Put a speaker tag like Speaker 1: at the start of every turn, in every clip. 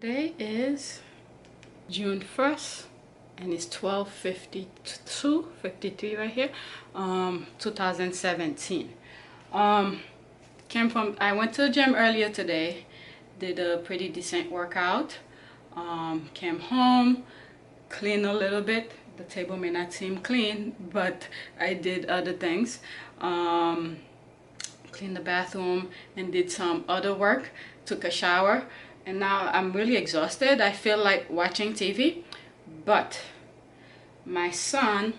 Speaker 1: Today is June 1st and it's 12:52, right here, 2017. I went to the gym earlier today, did a pretty decent workout, came home, cleaned a little bit. The table may not seem clean, but I did other things. Cleaned the bathroom and did some other work, took a shower, and now I'm really exhausted. I feel like watching TV, but my son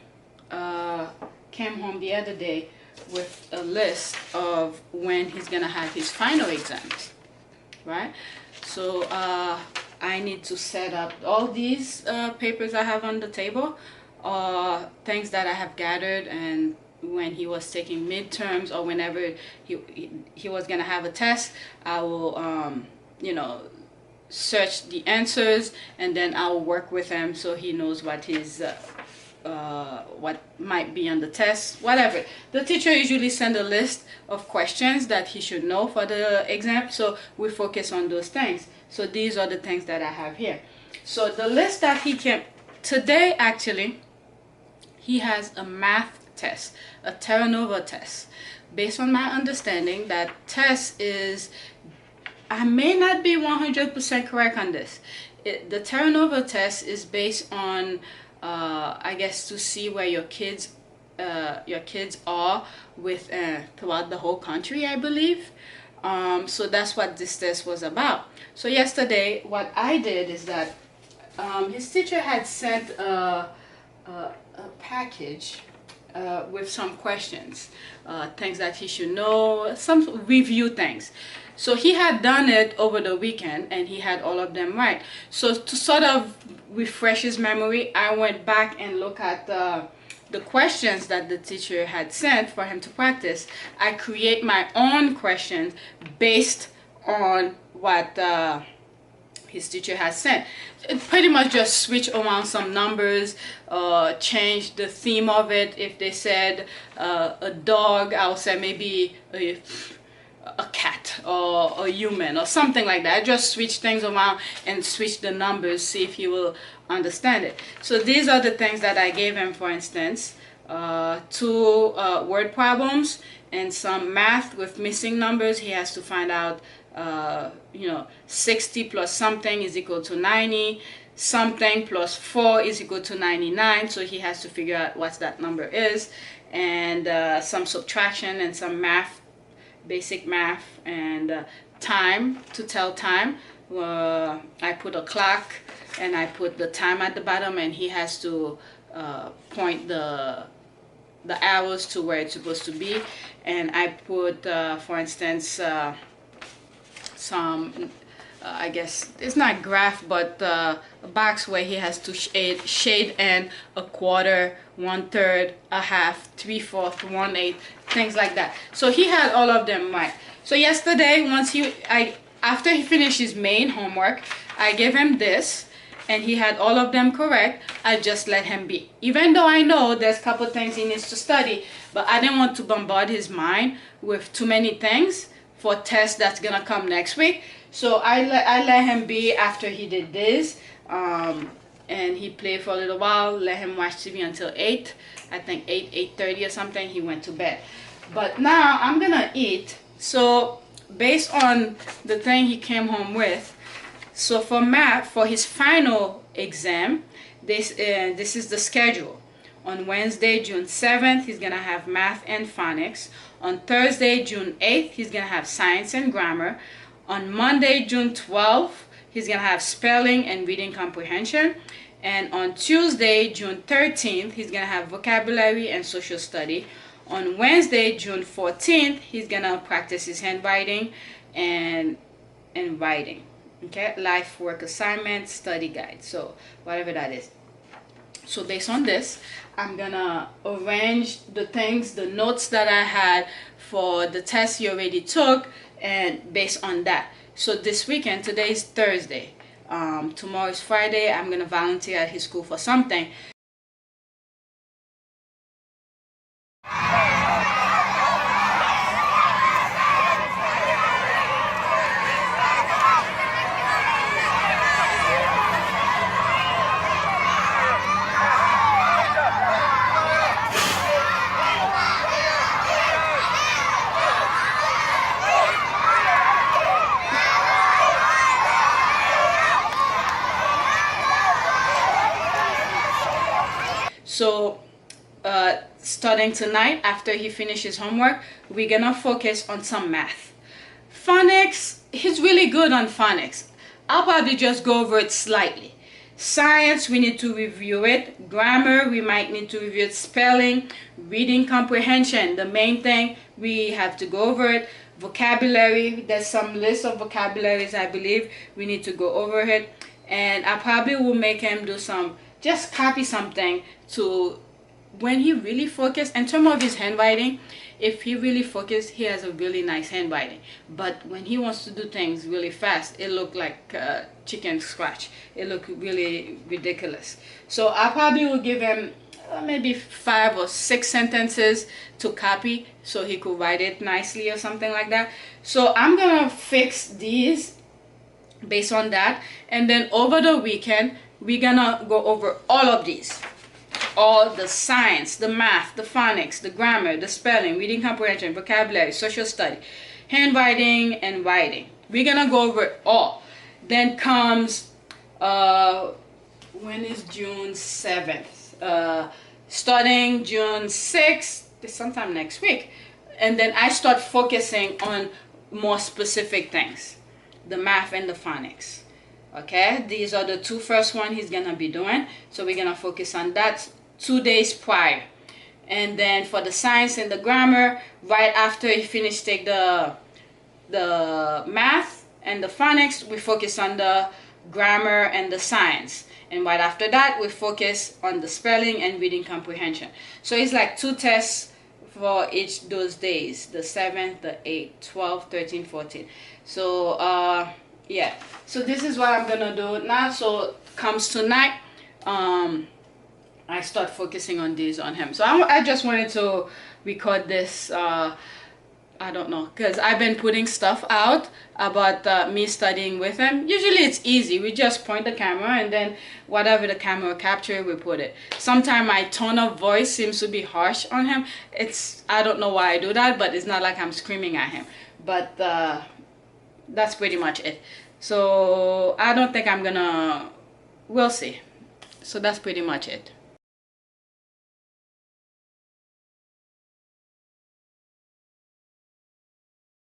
Speaker 1: came home the other day with a list of when he's gonna have his final exams, right? So I need to set up all these papers I have on the table, things that I have gathered, and when he was taking midterms or whenever he was gonna have a test, I will search the answers, and then I'll work with him so he knows what his what might be on the test, whatever. The teacher usually send a list of questions that he should know for the exam, so we focus on those things. So these are the things that I have here. So the list that he came today, actually, he has a math test, a Terra Nova test. Based on my understanding, that test is, I may not be 100% correct on this. The Terra Nova test is based on, I guess, to see where your kids are with throughout the whole country, I believe. So that's what this test was about. So yesterday, what I did is that his teacher had sent a package with some questions, things that he should know, some review things. So he had done it over the weekend and he had all of them right. So to sort of refresh his memory, I went back and looked at the questions that the teacher had sent for him to practice. I create my own questions based on what his teacher has sent. It pretty much just switch around some numbers, change the theme of it. If they said a dog, I'll say maybe a cat or a human or something like that. I just switch things around and switch the numbers, see if he will understand it. So these are the things that I gave him. For instance, two word problems and some math with missing numbers. He has to find out 60 plus something is equal to 90, something plus 4 is equal to 99, so he has to figure out what that number is, and some subtraction and some math, basic math, and time, to tell time. I put a clock and I put the time at the bottom, and he has to point the arrows to where it's supposed to be. And I put for instance some I guess it's not graph, but a box where he has to shade in a quarter, 1/3, a half, 3/4, 1/8, things like that. So he had all of them right. So yesterday, after he finished his main homework, I gave him this, and he had all of them correct. I just let him be. Even though I know there's a couple things he needs to study, but I didn't want to bombard his mind with too many things for tests that's gonna come next week. So I let him be after he did this, and he played for a little while, let him watch TV until 8, I think 8:30 or something, he went to bed. But now I'm gonna eat. So based on the thing he came home with, so for math, for his final exam, this is the schedule. On Wednesday, June 7th, he's gonna have math and phonics. On Thursday, June 8th, he's gonna have science and grammar. On Monday, June 12th, he's gonna have spelling and reading comprehension. And on Tuesday, June 13th, he's gonna have vocabulary and social study. On Wednesday, June 14th, he's gonna practice his handwriting and writing. Okay, life work assignment, study guide, so whatever that is. So based on this, I'm gonna arrange the things, the notes that I had for the test he already took, and based on that. So this weekend, today is Thursday, tomorrow is Friday, I'm gonna volunteer at his school for something. So starting tonight, after he finishes homework, we're gonna focus on some math. Phonics, he's really good on phonics. I'll probably just go over it slightly. Science, we need to review it. Grammar, we might need to review it. Spelling, reading comprehension, the main thing, we have to go over it. Vocabulary, there's some list of vocabularies I believe we need to go over it. And I probably will make him do some, just copy something to, when he really focus in terms of his handwriting, if he really focus, he has a really nice handwriting. But when he wants to do things really fast, it look like chicken scratch. It look really ridiculous. So I probably will give him maybe 5 or 6 sentences to copy so he could write it nicely or something like that. So I'm gonna fix these based on that, and then over the weekend we're gonna go over all of these, all the science, the math, the phonics, the grammar, the spelling, reading comprehension, vocabulary, social study, handwriting, and writing. We're gonna go over it all. Then comes when is June 7th? Starting June 6th, sometime next week, and then I start focusing on more specific things, the math and the phonics. Okay, these are the 2 first one he's gonna be doing, so we're gonna focus on that 2 days prior. And then for the science and the grammar, right after he finished take the math and the phonics, we focus on the grammar and the science, and right after that we focus on the spelling and reading comprehension. So it's like 2 tests for each those days, the 7th, the 8th, 12, 13, 14. So yeah, so this is what I'm gonna do now. So comes tonight, I start focusing on these on him. So I just wanted to record this. I don't know, because I've been putting stuff out about me studying with him. Usually it's easy. We just point the camera and then whatever the camera capture, we put it. Sometimes my tone of voice seems to be harsh on him. I don't know why I do that, but it's not like I'm screaming at him. But that's pretty much it. So I don't think I'm gonna, we'll see. So that's pretty much it.